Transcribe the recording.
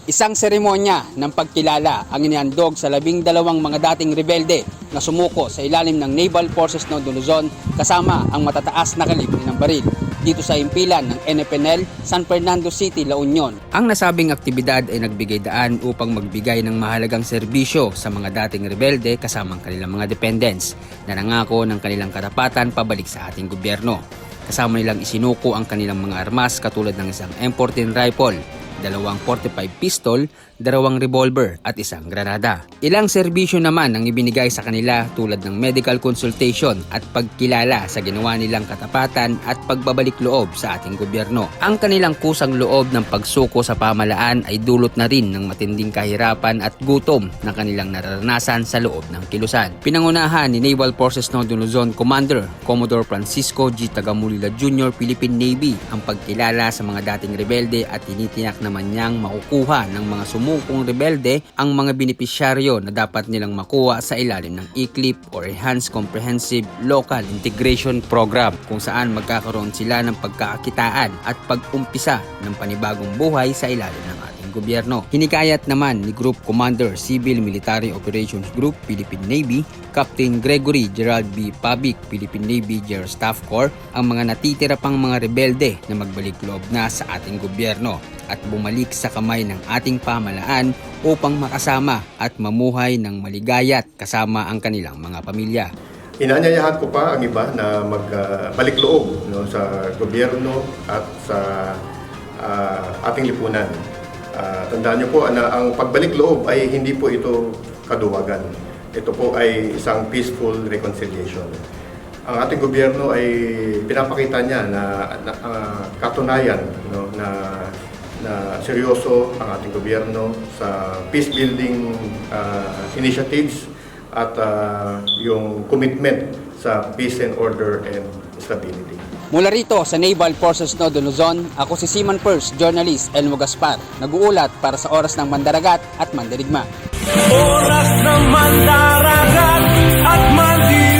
Isang seremonya ng pagkilala ang inihandog sa 12 mga dating rebelde na sumuko sa ilalim ng Naval Forces ng Luzon kasama ang matataas na kalibre ng baril dito sa himpilan ng NFNL San Fernando City, La Union. Ang nasabing aktibidad ay nagbigay daan upang magbigay ng mahalagang serbisyo sa mga dating rebelde kasamang kanilang mga dependents na nangako ng kanilang karapatan pabalik sa ating gobyerno. Kasama nilang isinuko ang kanilang mga armas katulad ng isang M14 rifle, 2 45 pistol, 2 revolver at 1 granada. Ilang serbisyo naman ang ibinigay sa kanila tulad ng medical consultation at pagkilala sa ginawa nilang katapatan at pagbabalik loob sa ating gobyerno. Ang kanilang kusang loob ng pagsuko sa pamahalaan ay dulot na rin ng matinding kahirapan at gutom na kanilang nararanasan sa loob ng kilusan. Pinangunahan ni Naval Forces ng Luzon Commander Commodore Francisco G. Tagamulila Jr. Philippine Navy ang pagkilala sa mga dating rebelde at tinitiyak naman niyang makukuha ng mga sumukong rebelde ang mga benepisyaryo na dapat nilang makuha sa ilalim ng ECLIP or Enhanced Comprehensive Local Integration Program kung saan magkakaroon sila ng pagkakakitaan at pag-umpisa ng panibagong buhay sa ilalim ng ating gobyerno. Hinikayat naman ni Group Commander Civil Military Operations Group Philippine Navy Captain Gregory Gerald B. Pabic Philippine Navy General Staff Corps ang mga natitira pang mga rebelde na magbalik loob na sa ating gobyerno at bumalik sa kamay ng ating pamahalaan upang makasama at mamuhay ng maligayat kasama ang kanilang mga pamilya. Inaanyayahan ko pa ang iba na magbalik loob sa gobyerno at sa ating lipunan. Tandaan niyo po na ang pagbalik loob ay hindi po ito kaduwagan. Ito po ay isang peaceful reconciliation. Ang ating gobyerno ay pinapakita niya na katunayan na seryoso ang ating gobyerno sa peace building initiatives at yung commitment sa peace and order and stability. Mula rito sa Naval Forces ng Luzon, ako si Seaman First Journalist Elmo Gaspar, nag-uulat para sa Oras ng Mandaragat at Mandirigma. Oras ng Mandaragat at Mandirigma.